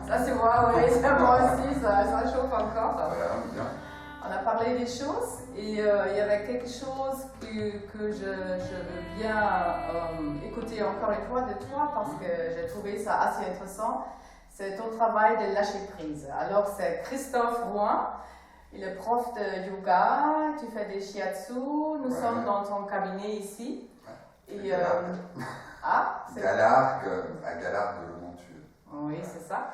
Ça c'est moi, oui, ça moi aussi, ça chauffe encore. Voilà, bien. On a parlé des choses et il y avait quelque chose que je veux bien écouter encore une fois de toi parce que j'ai trouvé ça assez intéressant. C'est ton travail de lâcher prise. Alors c'est Christophe Rouen, il est prof de yoga, tu fais des shiatsu, nous sommes dans ton cabinet ici. Et, Galargue, à Galargue de Lemontueux. Oui, c'est ça.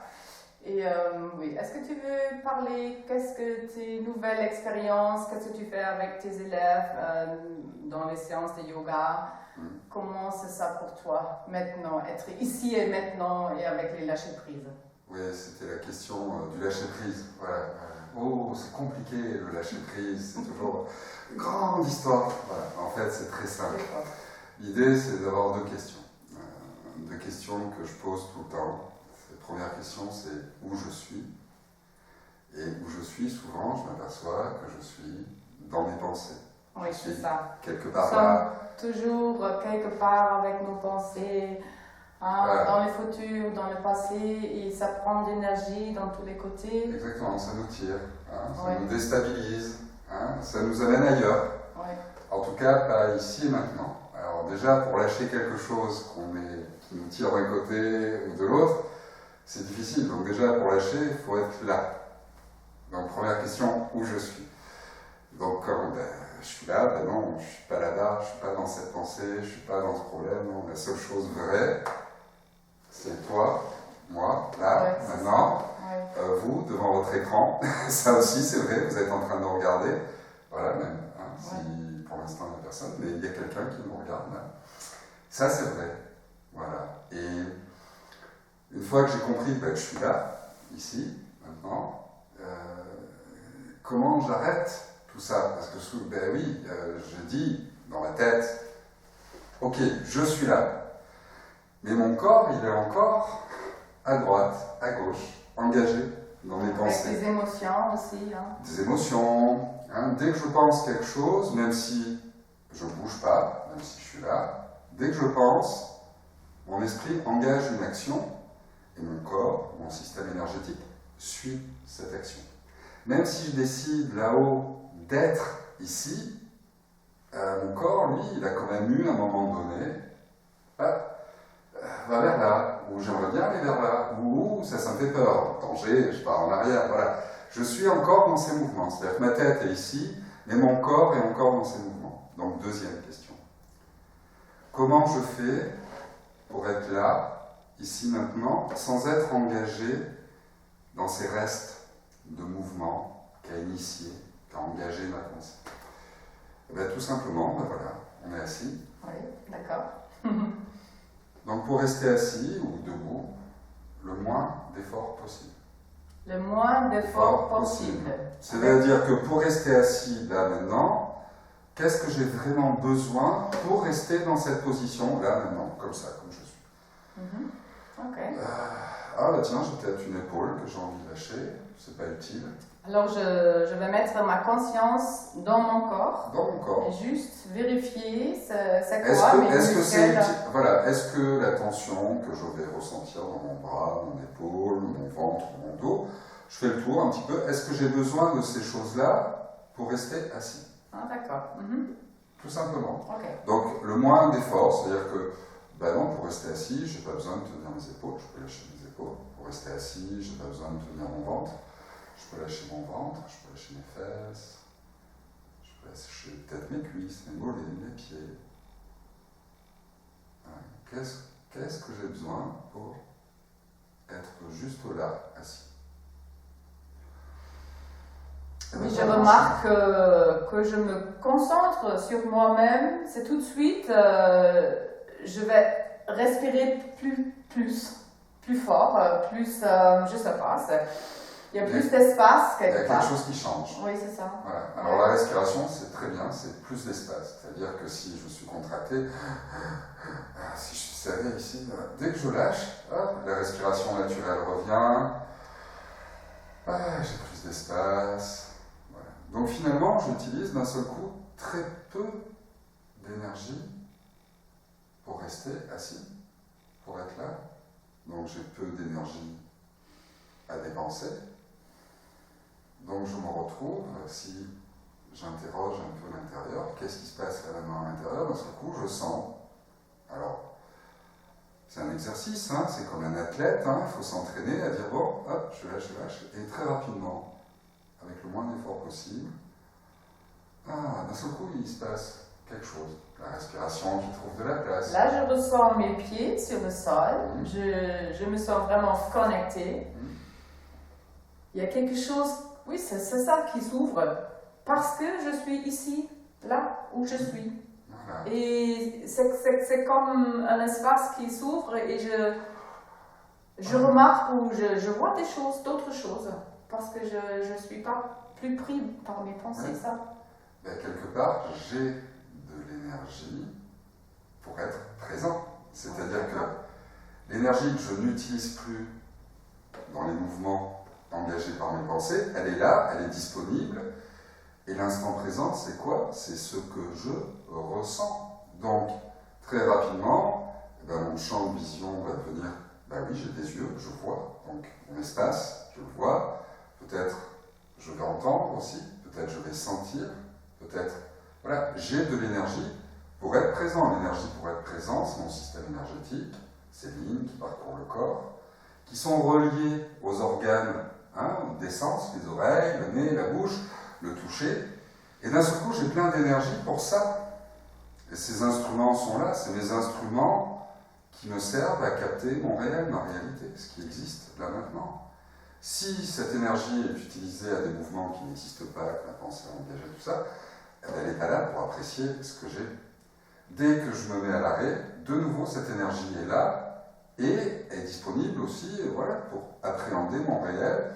Et oui, est-ce que tu veux parler, qu'est-ce que tes nouvelles expériences, qu'est-ce que tu fais avec tes élèves dans les séances de yoga? Comment c'est ça pour toi maintenant, être ici et maintenant et avec les lâcher prises? Oui, c'était la question du lâcher prise. Voilà. Oh, c'est compliqué le lâcher prise, c'est toujours une grande histoire. Voilà. En fait, c'est très simple. L'idée, c'est d'avoir deux questions. Deux questions que je pose tout le temps. La première question, c'est où je suis. Et où je suis, souvent, je m'aperçois que je suis dans mes pensées. Oui, c'est ça. Quelque part là. Toujours quelque part avec nos pensées, hein, voilà. Dans le futur, dans le passé, et ça prend de l'énergie dans tous les côtés. Exactement, ça nous tire, hein, ça nous déstabilise, hein, ça nous amène ailleurs. Oui. En tout cas, pas ici et maintenant. Alors déjà, pour lâcher quelque chose qui nous tire d'un côté ou de l'autre, c'est difficile. Donc déjà, pour lâcher, il faut être là. Donc première question, où je suis. Donc je suis là, non, je ne suis pas là-bas, je ne suis pas dans cette pensée, je ne suis pas dans ce problème. Non, la seule chose vraie, c'est toi, moi, là, maintenant, vous, devant votre écran. Ça aussi, c'est vrai, vous êtes en train de nous regarder. Voilà, même, hein, si pour l'instant il n'y a personne, mais il y a quelqu'un qui nous regarde là. Ça, c'est vrai. Voilà. Et une fois que j'ai compris que je suis là, ici, maintenant, comment j'arrête tout ça? Parce que, je dis dans ma tête, ok, je suis là, mais mon corps, il est encore à droite, à gauche, engagé dans mes pensées. Avec des émotions aussi. Hein. Des émotions. Hein. Dès que je pense quelque chose, même si je ne bouge pas, même si je suis là, dès que je pense, mon esprit engage une action et mon corps, mon système énergétique, suit cette action. Même si je décide là-haut d'être ici, mon corps, lui, il a quand même eu à un moment donné, va vers là, ou j'aimerais bien aller vers là, ou ça me fait peur, danger, je pars en arrière, voilà. Je suis encore dans ces mouvements, c'est-à-dire que ma tête est ici, mais mon corps est encore dans ces mouvements. Donc deuxième question. Comment je fais pour être là, ici, maintenant, sans être engagé dans ces restes de mouvement qu'a initié, qu'a engagé ma pensée? Tout simplement, voilà, on est assis. Oui, d'accord. Donc pour rester assis ou debout, le moins d'efforts possible. Le moins d'efforts possible. C'est-à-dire que pour rester assis là maintenant, qu'est-ce que j'ai vraiment besoin pour rester dans cette position là maintenant, comme ça, comme je suis. Ok. Tiens, j'ai peut-être une épaule que j'ai envie de lâcher, c'est pas utile. Alors je vais mettre ma conscience dans mon corps. Dans mon corps. Et juste vérifier c'est quoi est-ce que c'est utile? Voilà, est-ce que la tension que je vais ressentir dans mon bras, mon épaule, mon ventre, mon dos, je fais le tour un petit peu, est-ce que j'ai besoin de ces choses-là pour rester assis? Ah d'accord. Tout simplement. Okay. Donc le moins d'effort, c'est-à-dire que non, pour rester assis, je n'ai pas besoin de tenir mes épaules, je peux lâcher mes épaules. Pour rester assis, je n'ai pas besoin de tenir mon ventre. Je peux lâcher mon ventre, je peux lâcher mes fesses, je peux lâcher peut-être mes cuisses, mes mollets, mes pieds. Qu'est-ce que j'ai besoin pour être juste là, assis? Oui, je remarque que je me concentre sur moi-même, c'est tout de suite, je vais respirer plus fort, plus, je sais pas, il y a plus d'espace quelque part. Il y a quelque chose qui change. Oui, c'est ça. Voilà. Alors la respiration, c'est très bien, c'est plus d'espace. C'est-à-dire que si je suis contracté, si je suis serré ici, dès que je lâche, la respiration naturelle revient, j'ai plus d'espace. Voilà. Donc finalement, j'utilise d'un seul coup très peu d'énergie pour rester assis, pour être là, donc j'ai peu d'énergie à dépenser. Donc je me retrouve, si j'interroge un peu l'intérieur, qu'est-ce qui se passe vraiment à l'intérieur, d'un seul coup je sens, alors c'est un exercice, hein, c'est comme un athlète, hein, il faut s'entraîner à dire bon, hop, je lâche, et très rapidement, avec le moins d'effort possible, d'un seul coup il se passe quelque chose, la respiration qui trouve de la place. Là, je ressens mes pieds sur le sol, je me sens vraiment connectée. Il y a quelque chose, oui, c'est ça qui s'ouvre, parce que je suis ici, là où je suis. Voilà. Et c'est comme un espace qui s'ouvre et je remarque ou je vois des choses, d'autres choses, parce que je ne suis pas plus pris par mes pensées, ça. Ben, quelque part, j'ai de l'énergie pour être présent. C'est-à-dire que l'énergie que je n'utilise plus dans les mouvements engagés par mes pensées, elle est là, elle est disponible. Et l'instant présent, c'est quoi? C'est ce que je ressens. Donc, très rapidement, mon champ de vision va devenir, oui, j'ai des yeux, je vois. Donc, mon espace, je le vois. Peut-être je vais entendre aussi, peut-être je vais sentir, peut-être, voilà, j'ai de l'énergie pour être présent. L'énergie pour être présent, c'est mon système énergétique, ces lignes qui parcourent le corps, qui sont reliées aux organes des sens, les oreilles, le nez, la bouche, le toucher. Et d'un seul coup, j'ai plein d'énergie pour ça. Et ces instruments sont là, c'est mes instruments qui me servent à capter mon réel, ma réalité, ce qui existe là maintenant. Si cette énergie est utilisée à des mouvements qui n'existent pas, avec la pensée engagée, tout ça, elle n'est pas là pour apprécier ce que j'ai. Dès que je me mets à l'arrêt, de nouveau cette énergie est là et est disponible aussi pour appréhender mon réel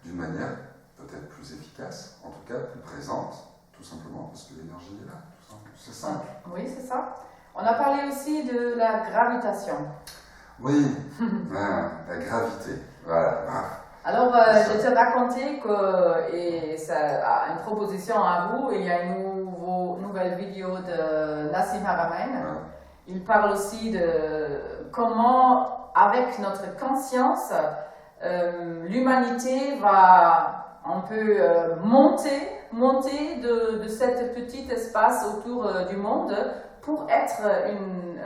d'une manière peut-être plus efficace, en tout cas plus présente, tout simplement parce que l'énergie est là. C'est simple. Oui, c'est ça. On a parlé aussi de la gravitation. Oui, la gravité, voilà. Alors, je te racontais que, et ça a une proposition à vous, il y a une nouvelle vidéo de Nassim Haramein. Il parle aussi de comment, avec notre conscience, l'humanité va un peu monter de cet petit espace autour du monde pour être une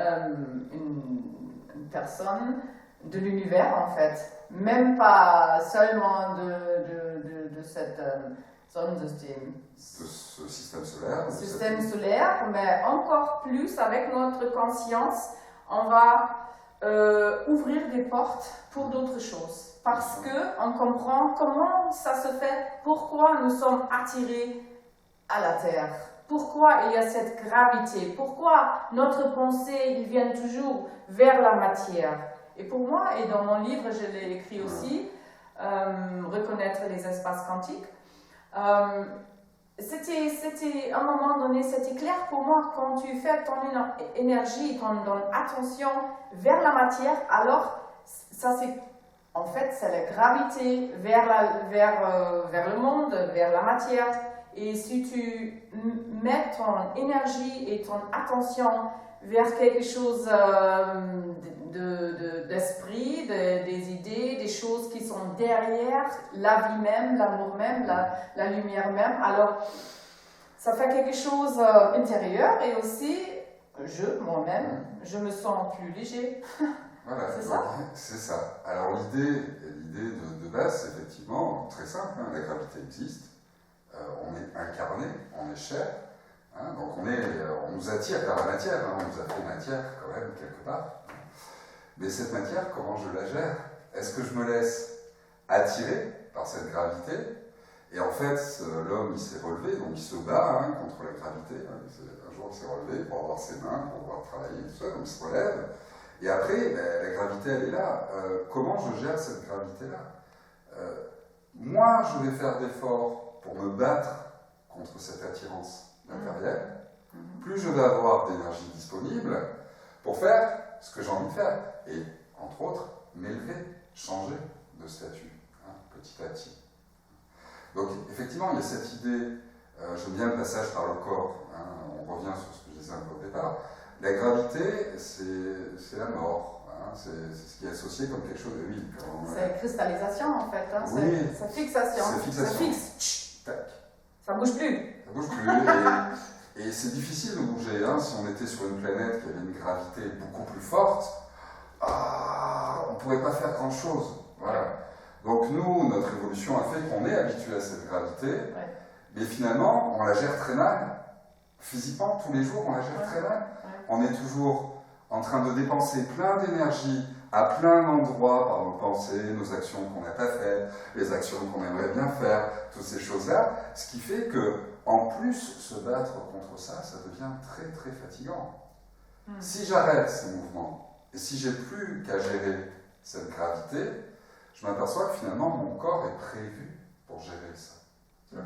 personne de l'univers en fait. Même pas seulement de cette zone de ce système solaire. Mais encore plus avec notre conscience, on va ouvrir des portes pour d'autres choses. Parce qu'on comprend comment ça se fait, pourquoi nous sommes attirés à la Terre, pourquoi il y a cette gravité, pourquoi notre pensée vient toujours vers la matière. Et pour moi, et dans mon livre, je l'ai écrit aussi, Reconnaître les espaces quantiques, c'était à un moment donné, c'était clair pour moi, quand tu fais ton énergie, ton attention vers la matière, alors ça c'est, en fait, c'est la gravité vers le monde, vers la matière. Et si tu mets ton énergie et ton attention vers quelque chose d'esprit, des idées, des choses qui sont derrière la vie même, l'amour même, la lumière même, alors ça fait quelque chose intérieur et aussi, moi-même, je me sens plus léger. Voilà, c'est ça. Alors l'idée de base, c'est effectivement très simple, la gravité existe, on est incarné, on est chair, donc on nous attire vers la matière, on nous a fait matière quand même quelque part. Mais cette matière, comment je la gère? Est-ce que je me laisse attirer par cette gravité? Et en fait, l'homme, il s'est relevé, donc il se bat contre la gravité. Un jour, il s'est relevé pour avoir ses mains, pour pouvoir travailler, tout ça, donc il se relève. Et après, la gravité, elle est là. Comment je gère cette gravité-là? Moins je vais faire d'efforts pour me battre contre cette attirance matérielle, plus je vais avoir d'énergie disponible pour faire ce que j'ai envie de faire. Et, entre autres, m'élever, changer de statut, petit à petit. Donc, effectivement, il y a cette idée, j'aime bien le passage par le corps, on revient sur ce que je disais un peu au départ. La gravité, c'est la mort, C'est ce qui est associé comme quelque chose de oui. C'est cristallisation en fait, hein. Oui. C'est fixation. C'est fixation. Ça fixe. Tac. Ça bouge plus. Ça bouge plus. Et c'est difficile de bouger. Hein. Si on était sur une planète qui avait une gravité beaucoup plus forte, on ne pourrait pas faire grand chose. Voilà. Donc nous, notre évolution a fait qu'on est habitué à cette gravité, mais finalement, on la gère très mal. Physiquement, tous les jours, on la gère très mal. On est toujours en train de dépenser plein d'énergie à plein d'endroits par nos pensées, nos actions qu'on n'a pas faites, les actions qu'on aimerait bien faire, toutes ces choses-là, ce qui fait que, en plus, se battre contre ça, ça devient très très fatigant. Si j'arrête ces mouvements, et si j'ai plus qu'à gérer cette gravité, je m'aperçois que finalement mon corps est prévu pour gérer ça.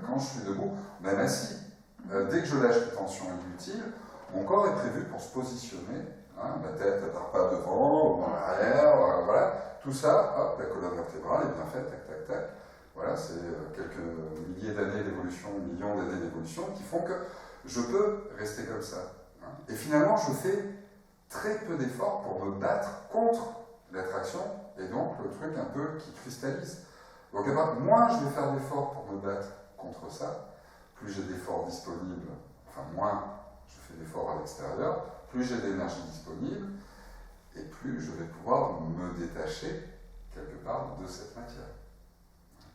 Quand je suis debout, même assis, dès que je lâche les tensions inutiles, mon corps est prévu pour se positionner. Hein, la tête ne part pas devant ou en arrière, voilà. Tout ça, hop, la colonne vertébrale est bien faite, tac, tac, tac. Voilà, c'est quelques milliers d'années d'évolution, millions d'années d'évolution qui font que je peux rester comme ça. Hein. Et finalement, je fais très peu d'efforts pour me battre contre l'attraction et donc le truc un peu qui cristallise. Donc, moins je vais faire d'efforts pour me battre contre ça, plus j'ai d'efforts disponibles, enfin moins je fais d'efforts à l'extérieur, plus j'ai d'énergie disponible et plus je vais pouvoir me détacher quelque part de cette matière.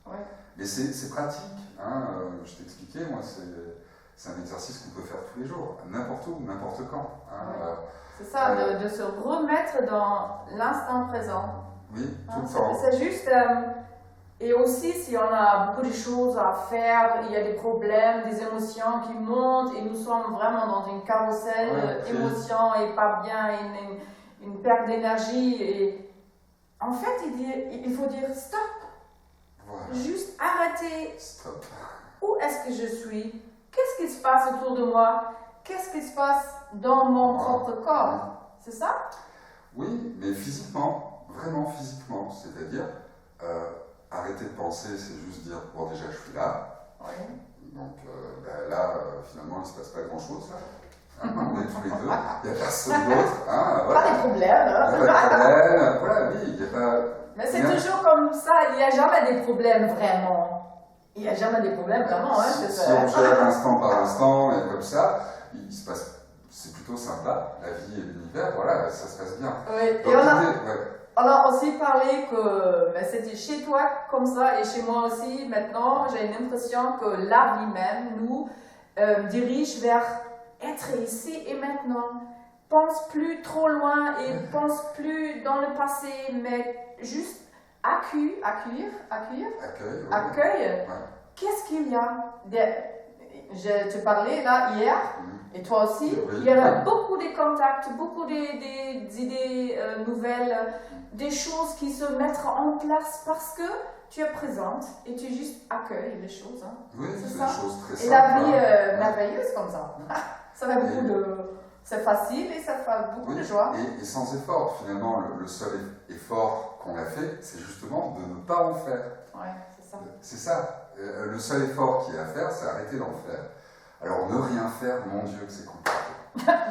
Ouais. Mais c'est pratique, hein, je t'expliquais, moi c'est un exercice qu'on peut faire tous les jours, n'importe où, n'importe quand. Hein, c'est ça, de se remettre dans l'instant présent. Oui, tout le temps. C'est juste, et aussi si on a beaucoup de choses à faire, il y a des problèmes, des émotions qui montent et nous sommes vraiment dans une carrousel d'émotions et pas bien, une perte d'énergie. Et en fait, il faut dire stop. Voilà. Juste arrêter. Stop. Où est-ce que je suis? Qu'est-ce qui se passe autour de moi? Qu'est-ce qui se passe dans mon propre corps? C'est ça? Oui, mais physiquement, vraiment physiquement, c'est-à-dire arrêter de penser, c'est juste dire bon déjà je suis là. Oui. Donc là, finalement, il ne se passe pas grand-chose. Hein, on est tous les deux, il n'y a personne d'autre. Hein, voilà. Pas de problème. Pas de problème, voilà, oui, il n'y a pas. Mais c'est toujours comme ça, il n'y a jamais des problèmes vraiment. Il n'y a jamais des problèmes vraiment. Hein, si on gère instant par instant et comme ça, il se passe, c'est plutôt sympa, la vie et l'univers, voilà, ça se passe bien. Oui, donc, et on a aussi parlé que c'était chez toi comme ça et chez moi aussi. Maintenant, j'ai l'impression que la vie même nous dirige vers être ici et maintenant. Pense plus trop loin et pense plus dans le passé, mais juste accueille. Qu'est-ce qu'il y a? Je te parlais là hier, et toi aussi, il y a beaucoup de contacts, beaucoup d'idées nouvelles, des choses qui se mettent en place parce que tu es présente et tu juste accueilles les choses. Hein. Oui, c'est des choses très simples. Et la vie merveilleuse comme ça. Ça fait beaucoup de... C'est facile et ça fait beaucoup de joie. Et sans effort, finalement, le seul effort qu'on a fait, c'est justement de ne pas en faire. Oui, c'est ça. C'est ça. Le seul effort qu'il y a à faire, c'est arrêter d'en faire. Alors, ne rien faire, mon Dieu, que c'est compliqué.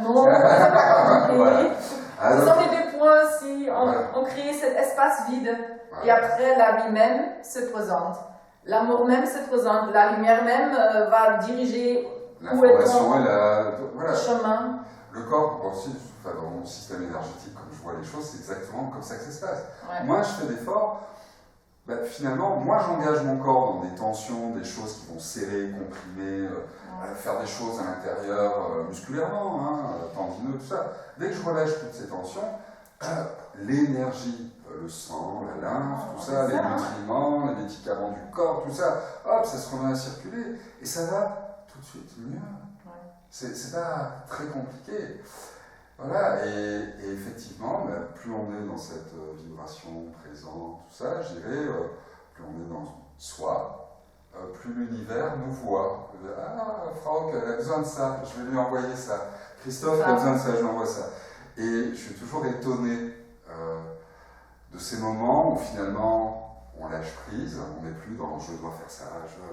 Non, c'est pas compliqué. Voilà. Ce sont les deux points si on crée cet espace vide. Voilà. Et après, la vie même se présente. L'amour même se présente. La lumière même va diriger où est le chemin. Le corps, aussi, dans mon système énergétique, comme je vois les choses, c'est exactement comme ça que ça se passe. Ouais. Moi, je fais d'efforts. Finalement, moi j'engage mon corps dans des tensions, des choses qui vont serrer, comprimer, faire des choses à l'intérieur, musculairement, tendineux, tout ça. Dès que je relâche toutes ces tensions, l'énergie, le sang, la lymphe, tout ça, les nutriments, les médicaments du corps, tout ça, hop, ça se remet à circuler et ça va tout de suite mieux. C'est pas très compliqué. Voilà, et effectivement, plus on est dans cette vibration présente, tout ça, je dirais, plus on est dans soi, plus l'univers nous voit. Ah, Franck, elle a besoin de ça, je vais lui envoyer ça. Christophe, il a besoin de ça, je lui envoie ça. Et je suis toujours étonné de ces moments où finalement on lâche prise, on n'est plus dans je dois faire ça,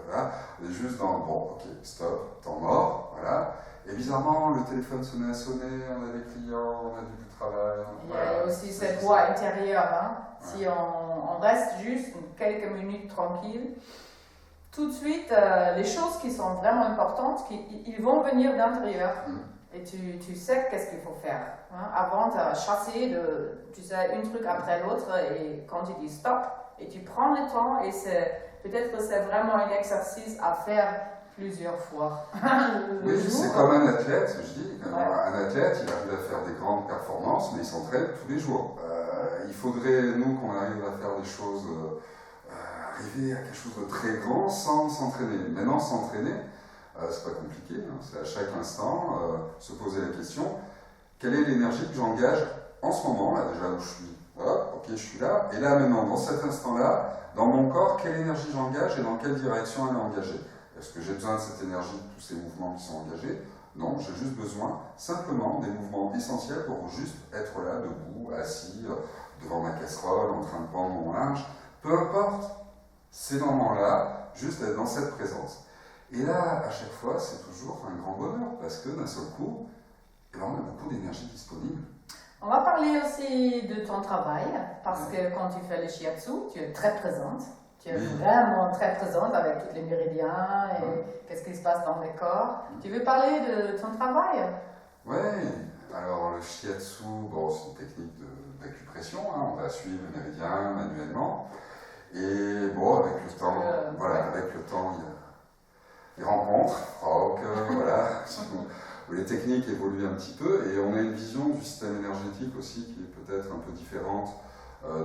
voilà. On est juste dans bon, ok, stop, temps mort, voilà. Et bizarrement, le téléphone se met à sonner, on a des clients, on a du travail. Il y a aussi cette voix intérieure. Hein. Si on reste juste quelques minutes tranquille, tout de suite, les choses qui sont vraiment importantes, ils vont venir d'intérieur. Et tu sais qu'est-ce qu'il faut faire. Hein. Avant de chasser, tu sais, un truc après l'autre, et quand tu dis stop, et tu prends le temps, et peut-être que c'est vraiment un exercice à faire plusieurs fois. Oui, c'est comme un athlète, je dis. Un athlète, il arrive à faire des grandes performances, mais il s'entraîne tous les jours. Il faudrait, nous, qu'on arrive à faire des choses, arriver à quelque chose de très grand sans s'entraîner. Maintenant, s'entraîner, c'est pas compliqué, hein, c'est à chaque instant se poser la question, quelle est l'énergie que j'engage en ce moment, là déjà où je suis. Voilà, ok, je suis là, et là maintenant, dans cet instant-là, dans mon corps, quelle énergie j'engage et dans quelle direction elle est engagée. Est-ce que j'ai besoin de cette énergie, de tous ces mouvements qui sont engagés? Non, j'ai juste besoin simplement des mouvements essentiels pour juste être là, debout, assis, devant ma casserole, en train de prendre mon linge. Peu importe, ces moments-là, juste être dans cette présence. Et là, à chaque fois, c'est toujours un grand bonheur, parce que d'un seul coup, on a beaucoup d'énergie disponible. On va parler aussi de ton travail, parce que quand tu fais le shiatsu, tu es très présente. Tu es vraiment très présente avec tous les méridiens et qu'est-ce qui se passe dans le corps. Tu veux parler de ton travail? Oui, alors le shiatsu, bon, c'est une technique d'acupression, hein, on va suivre le méridien manuellement. Et bon, avec le temps, avec le temps, il y a des rencontres, voilà, où les techniques évoluent un petit peu, et on a une vision du système énergétique aussi qui est peut-être un peu différente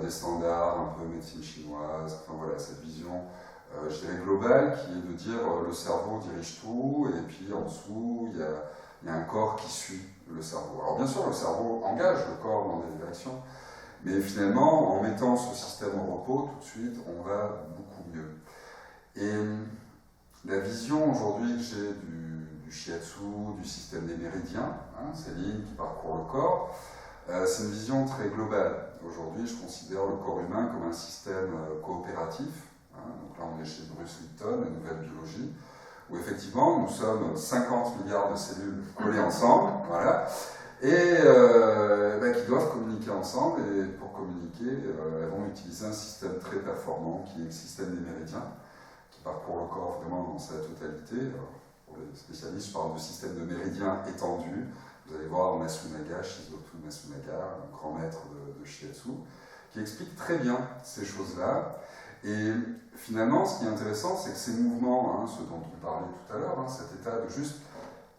des standards, un peu médecine chinoise, enfin voilà, cette vision, je dirais globale, qui est de dire le cerveau dirige tout, et puis en dessous, il y a un corps qui suit le cerveau. Alors bien sûr, le cerveau engage le corps dans des directions, mais finalement, en mettant ce système au repos, tout de suite, on va beaucoup mieux. Et la vision aujourd'hui que j'ai du shiatsu, du système des méridiens, hein, ces lignes qui parcourent le corps, c'est une vision très globale. Aujourd'hui, je considère le corps humain comme un système coopératif. Hein, donc là, on est chez Bruce Lipton, la nouvelle biologie, où effectivement, nous sommes 50 milliards de cellules collées ensemble, voilà, et qui doivent communiquer ensemble, et pour communiquer, elles vont utiliser un système très performant qui est le système des méridiens, qui parcourt le corps vraiment dans sa totalité. Alors, pour les spécialistes, je parle de système de méridiens étendu. Vous allez voir Masunaga, Shizoku Masunaga, un grand maître de shiatsu, qui explique très bien ces choses-là. Et finalement, ce qui est intéressant, c'est que ces mouvements, hein, ce dont on parlait tout à l'heure, hein, cet état de juste,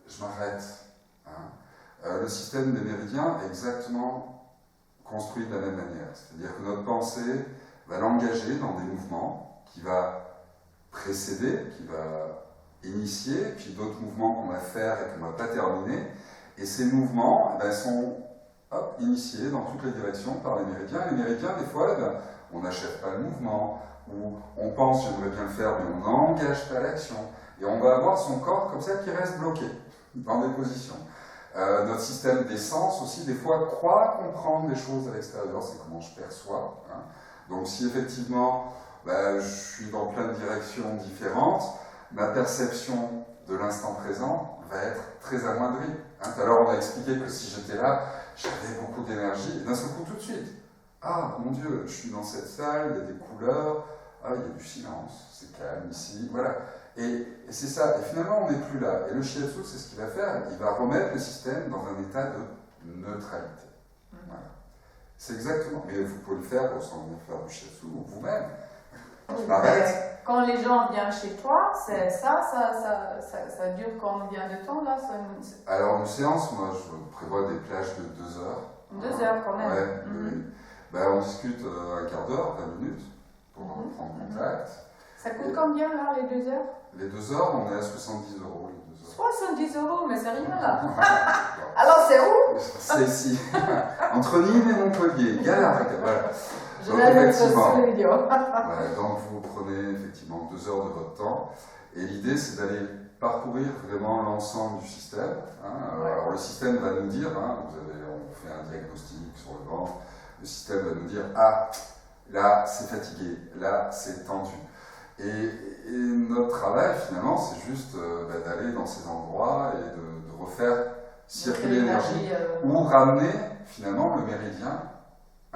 je m'arrête. Hein, le système des méridiens est exactement construit de la même manière. C'est-à-dire que notre pensée va l'engager dans des mouvements qui va précéder, qui va initier, puis d'autres mouvements qu'on va faire et qu'on ne va pas terminer. Et ces mouvements sont initiés dans toutes les directions par les méridiens. Les méridiens, des fois, on n'achève pas le mouvement, ou on pense j'aimerais bien le faire, mais on n'engage pas l'action. Et on va avoir son corps comme ça qui reste bloqué dans des positions. Notre système des sens aussi, des fois, croit comprendre des choses à l'extérieur, c'est comment je perçois. Hein. Donc si effectivement, je suis dans plein de directions différentes, ma perception de l'instant présent va être très amoindrie. Hein. Tout à l'heure, on a expliqué que si j'étais là, j'avais beaucoup d'énergie, et d'un seul coup, tout de suite, ah mon Dieu, je suis dans cette salle, il y a des couleurs, il y a du silence, c'est calme ici, voilà. Et c'est ça, et finalement, on n'est plus là. Et le shiatsu, c'est ce qu'il va faire, il va remettre le système dans un état de neutralité. Voilà. C'est exactement, mais vous pouvez le faire sans venir faire du shiatsu vous-même. Quand les gens viennent chez toi, c'est ça dure combien de temps là? Alors une séance, moi je prévois des plages de 2 heures. 2 heures quand même. Ouais, on discute un quart d'heure, 20 minutes, pour prendre contact. Ça coûte combien là les 2 heures? Les 2 heures, on est à 70 euros les 2 heures. 70 euros, mais c'est rien là. Alors c'est où? C'est ici, entre Nîmes et Montpellier, Galargue, voilà. Je vais mettre sur la vidéo. Donc vous prenez effectivement 2 heures de votre temps, et l'idée c'est d'aller parcourir vraiment l'ensemble du système. Hein. Alors le système va nous dire, hein, on fait un diagnostic sur le ventre, le système va nous dire, ah, là c'est fatigué, là c'est tendu. Et notre travail finalement c'est juste d'aller dans ces endroits et de refaire circuler l'énergie, ou ramener finalement le méridien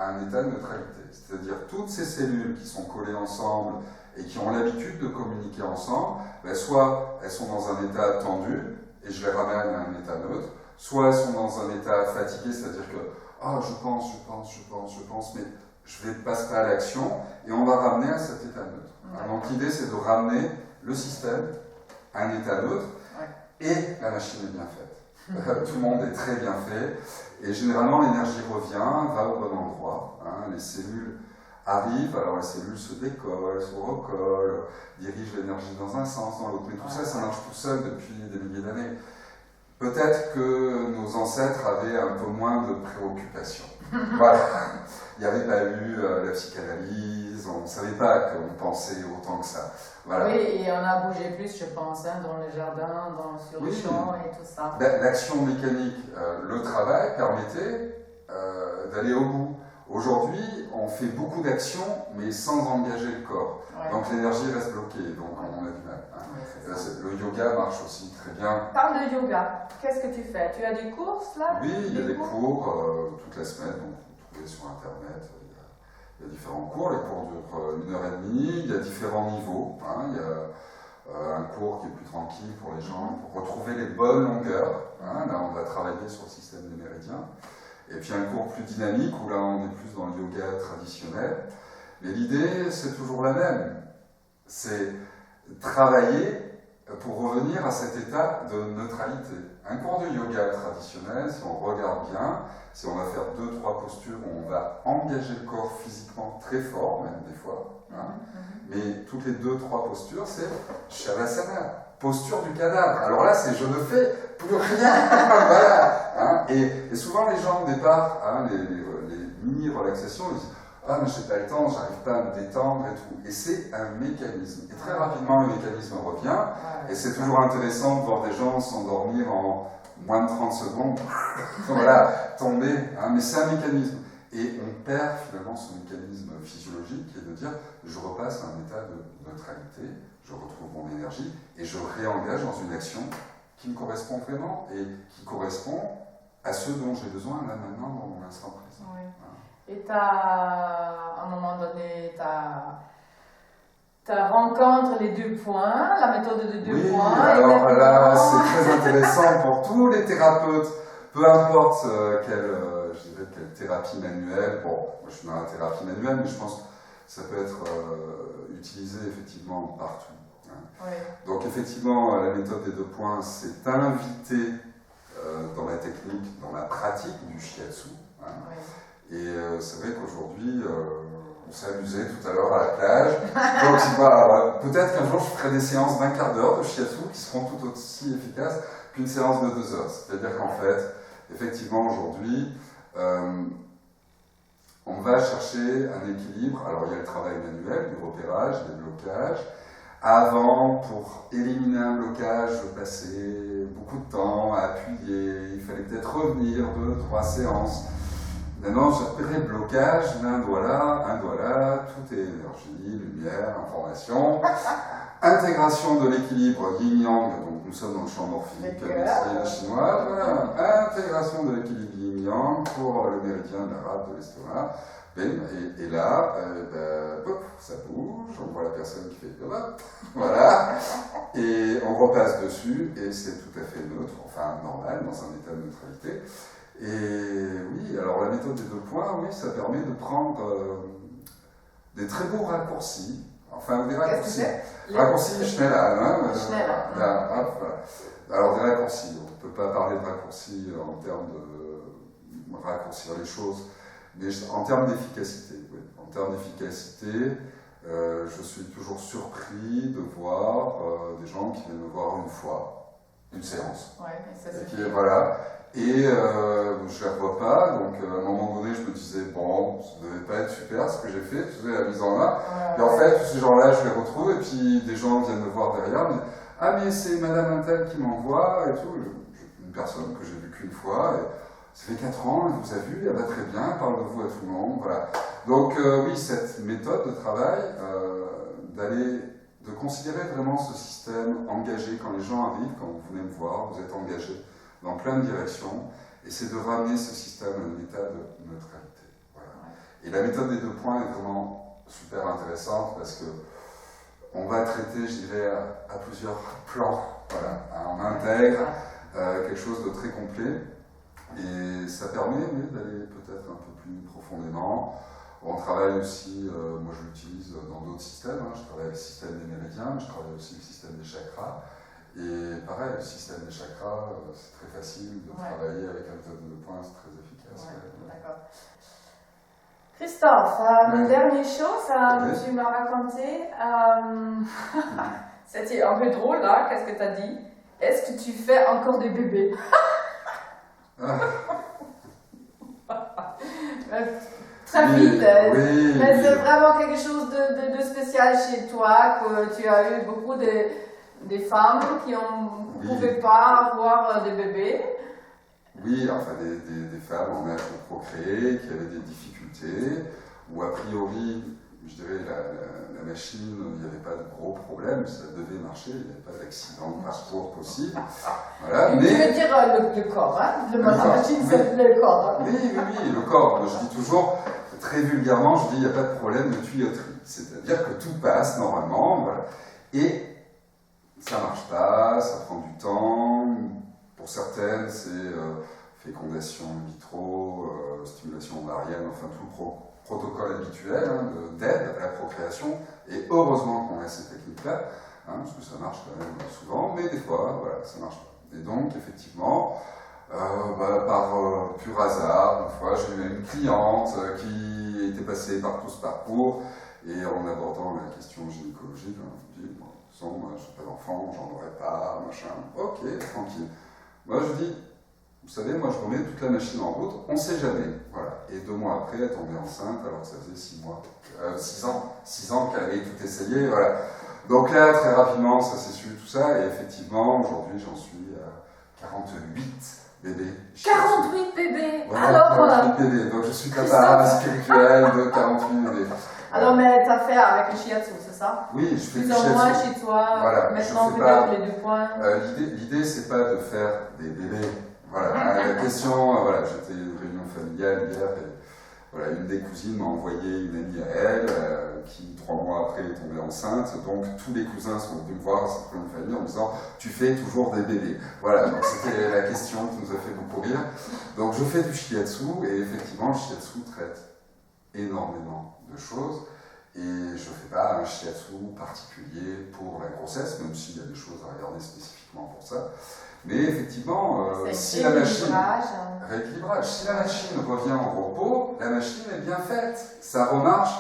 à un état de neutralité. C'est-à-dire toutes ces cellules qui sont collées ensemble et qui ont l'habitude de communiquer ensemble, ben soit elles sont dans un état tendu et je les ramène à un état neutre, soit elles sont dans un état fatigué, c'est-à-dire que je pense, mais je ne vais passer à l'action et on va ramener à cet état neutre. Ouais. Donc l'idée c'est de ramener le système à un état neutre et la machine est bien faite. Tout le monde est très bien fait et généralement l'énergie revient, va au bon endroit. Les cellules arrivent, alors les cellules se décollent, se recollent, dirigent l'énergie dans un sens, dans l'autre. Mais tout ça, ça marche tout seul depuis des milliers d'années. Peut-être que nos ancêtres avaient un peu moins de préoccupations. Voilà. Il n'y avait pas eu la psychanalyse, on ne savait pas qu'on pensait autant que ça. Voilà. Oui, et on a bougé plus, je pense, dans les jardins, sur les champs et tout ça. L'action mécanique, le travail permettait d'aller au bout. Aujourd'hui, on fait beaucoup d'actions, mais sans engager le corps. Ouais. Donc l'énergie reste bloquée, donc on a du mal. Le yoga marche aussi très bien. Parle de yoga. Qu'est-ce que tu fais? Tu as des courses là? Oui, il y a des cours toute la semaine, donc vous trouvez sur Internet. Il y a différents cours, les cours durent 1h30, il y a différents niveaux. Il y a un cours qui est plus tranquille pour les gens, pour retrouver les bonnes longueurs. Là, on va travailler sur le système des méridiens. Et puis un cours plus dynamique, où là, on est plus dans le yoga traditionnel. Mais l'idée, c'est toujours la même. C'est travailler pour revenir à cet état de neutralité. Un cours de yoga traditionnel, si on regarde bien, si on va faire 2-3 postures où on va engager le corps physiquement très fort, même des fois, mais toutes les 2-3 postures, c'est Shavasana, posture du cadavre. Alors là, c'est je ne fais plus rien. Voilà. Et souvent, les gens, au départ, les mini-relaxations, ils disent mais j'ai pas le temps, j'arrive pas à me détendre et tout. Et c'est un mécanisme. Et très rapidement, le mécanisme revient. Et c'est toujours intéressant de voir des gens s'endormir en moins de 30 secondes. Voilà, tomber. Mais c'est un mécanisme. Et on perd finalement ce mécanisme physiologique qui est de dire je repasse à un état de neutralité, je retrouve mon énergie et je réengage dans une action qui me correspond vraiment et qui correspond à ce dont j'ai besoin là maintenant dans mon instant présent. Oui. Et à un moment donné, tu rencontres les 2 points, la méthode de 2 points. Oui, alors là, c'est très intéressant pour tous les thérapeutes, peu importe quelle thérapie manuelle. Bon, moi je suis dans la thérapie manuelle, mais je pense que ça peut être utilisé effectivement partout. Oui. Donc effectivement, la méthode des 2 points, c'est invité dans la technique, dans la pratique du shiatsu. Oui. Et c'est vrai qu'aujourd'hui, on s'est amusé tout à l'heure à la plage. Donc peut-être qu'un jour je ferai des séances d'1 quart d'heure de shiatsu qui seront tout aussi efficaces qu'une séance de 2 heures. C'est-à-dire qu'en fait, effectivement aujourd'hui, on va chercher un équilibre. Alors il y a le travail manuel, du repérage, des blocages. Avant, pour éliminer un blocage, je passais beaucoup de temps à appuyer, il fallait peut-être revenir 2-3 séances. Maintenant, j'appellerai blocage, un doigt là, tout est énergie, lumière, information. Intégration de l'équilibre yin-yang, donc nous sommes dans le champ morphique, médecine chinoise, voilà. Intégration de l'équilibre yin-yang pour le méridien de la rate de l'estomac. Et là, ça bouge, on voit la personne qui fait voilà, et on repasse dessus, et c'est tout à fait neutre, enfin normal, dans un état de neutralité. Et oui, alors la méthode des 2 points, oui, ça permet de prendre des très beaux raccourcis, enfin des raccourcis. Raccourcis Schnell-Hahn, voilà. Alors des raccourcis, on ne peut pas parler de raccourcis en termes de raccourcir les choses, mais en termes d'efficacité. Oui. En termes d'efficacité, je suis toujours surpris de voir des gens qui viennent me voir une fois, une séance. Ouais, ça et qui, voilà. Et je ne les revois pas, donc à un moment donné, je me disais, bon, ça ne devait pas être super ce que j'ai fait, tu sais, la mise en main. Et en fait, tous ces gens-là, je les retrouve, et puis des gens viennent me voir derrière, me disent, ah, mais c'est Madame Intel qui m'envoie, et tout. Une personne que j'ai vue qu'une fois, et ça fait 4 ans, elle vous a vu, elle va très bien, elle parle de vous à tout le monde, voilà. Donc oui, cette méthode de travail, de considérer vraiment ce système engagé quand les gens arrivent, quand vous venez me voir, vous êtes engagé dans plein de directions, et c'est de ramener ce système à un état de neutralité. Voilà. Et la méthode des 2 points est vraiment super intéressante parce que on va traiter, je dirais, à plusieurs plans. Voilà. On intègre quelque chose de très complet et ça permet d'aller peut-être un peu plus profondément. On travaille aussi, moi je l'utilise dans d'autres systèmes, je travaille avec le système des méridiens, mais je travaille aussi avec le système des chakras. Et pareil, le système des chakras, c'est très facile de travailler avec la méthode de 2 points, c'est très efficace. D'accord. Christophe, une dernière chose, tu m'as raconté, c'était un peu drôle là, qu'est-ce que tu as dit? Est-ce que tu fais encore des bébés? Très vite, mais c'est vraiment quelque chose de spécial chez toi, que tu as eu beaucoup de femmes qui ne pouvaient pas avoir des bébés. Oui, enfin des femmes en âge de procréer, qui avaient des difficultés, où a priori, je dirais, la machine, il n'y avait pas de gros problèmes, ça devait marcher, il n'y avait pas d'accident de parcours possible. Voilà, mais... Tu veux dire le corps, hein? La machine, c'est le corps. Hein? Oui, le corps. Je dis toujours, très vulgairement, je dis, il n'y a pas de problème de tuyauterie. C'est-à-dire que tout passe normalement, voilà. Et ça ne marche pas, ça prend du temps. Pour certaines, c'est fécondation in vitro, stimulation ovarienne, enfin tout le protocole habituel d'aide à la procréation. Et heureusement qu'on a ces techniques-là, parce que ça marche quand même souvent, mais des fois, voilà, ça ne marche pas. Et donc, effectivement, par pur hasard, une fois, j'ai eu une cliente qui était passée par tout ce parcours, et en abordant la question gynécologique, je me dis, bon, je n'ai pas d'enfant, j'en aurai pas, machin, ok, tranquille. Moi, je dis, vous savez, moi, je remets toute la machine en route, on ne sait jamais. Voilà. Et 2 mois après, elle tombait enceinte, alors que ça faisait 6 ans qu'elle avait tout essayé. Voilà. Donc là, très rapidement, ça s'est su, tout ça. Et effectivement, aujourd'hui, j'en suis à 48 bébés. 48 bébés. Voilà, alors, 48 bébés. Donc je suis papa spirituel de 48 bébés. Alors, mais tu as fait avec le shiatsu, c'est ça? Oui, je fais du shiatsu. Moi, chez toi, voilà, maintenant peut-être les 2 points. L'idée, c'est pas de faire des bébés. Voilà, la question, voilà, j'étais à une réunion familiale hier, et voilà, une des cousines m'a envoyé une amie à elle, qui 3 mois après est tombée enceinte, donc tous les cousins sont venus me voir, cette réunion famille, en me disant, tu fais toujours des bébés. Voilà, donc c'était la question qui nous a fait beaucoup rire. Donc je fais du shiatsu, et effectivement, le shiatsu traite énormément de choses, et je ne fais pas un shiatsu particulier pour la grossesse, même s'il y a des choses à regarder spécifiquement pour ça. Mais effectivement, si la machine rééquilibrage, si la machine revient en repos, la machine est bien faite, ça remarche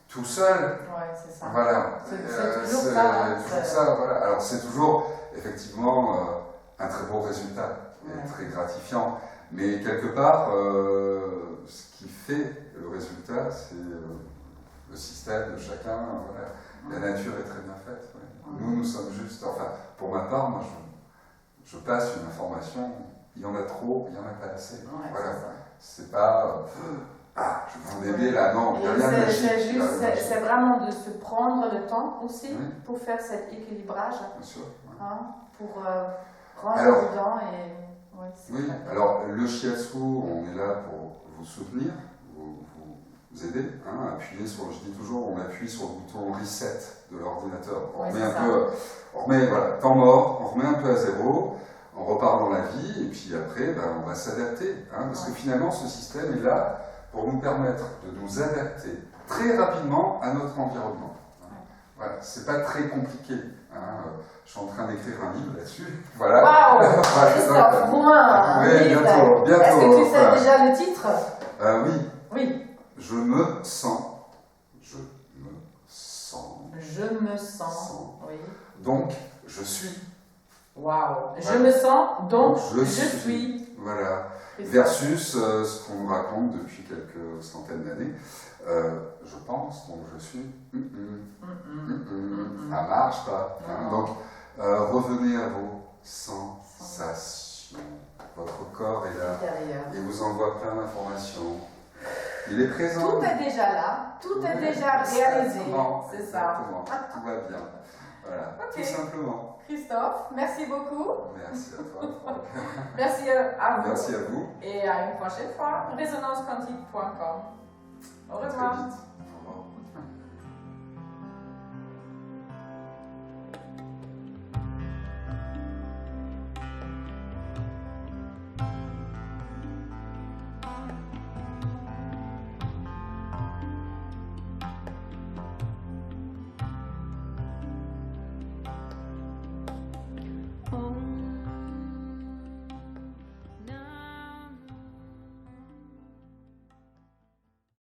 tout seul. Oui, c'est ça. Voilà. C'est toujours ça. Voilà. Alors c'est toujours effectivement un très beau résultat et très gratifiant. Mais quelque part, ce qui fait le résultat, c'est le système de chacun. Voilà. La nature est très bien faite. Ouais. Nous sommes juste, enfin, pour ma part, moi je passe une information, il y en a trop, il n'y en a pas assez. Ouais, voilà. C'est pas je veux un bébé là, non, il n'y a rien de magique. C'est vraiment de se prendre le temps aussi pour faire cet équilibrage. Bien sûr. Ouais. Pour rentrer dedans et. Oui, alors le shiatsu, on est là pour vous soutenir, vous aider, appuyer sur, je dis toujours, on appuie sur le bouton reset de l'ordinateur. On remet on remet, voilà, temps mort, on remet un peu à zéro, on repart dans la vie, et puis après, on va s'adapter. Parce que finalement, ce système est là pour nous permettre de nous adapter très rapidement à notre environnement. Voilà, c'est pas très compliqué. Je suis en train d'écrire un livre là-dessus. Voilà. Waouh, Christophe, moins. Oui, bientôt. Est-ce que tu sais déjà le titre? Oui. Oui. Je me sens. Oui. Donc, je suis. Waouh. Je me sens, donc je suis. Voilà. Versus ce qu'on nous raconte depuis quelques centaines d'années. Je pense, donc je suis. Ça marche pas. Donc, revenez à vos sensations. Votre corps est là. Il vous envoie plein d'informations. Il est présent. Tout est déjà là. Tout est déjà réalisé. C'est ça. Tout va bien. Voilà. Tout simplement. Christophe, merci beaucoup. Merci à toi. Merci à vous. Merci à vous. Et à une prochaine fois. Résonancequantique.com Au À très revoir. vite.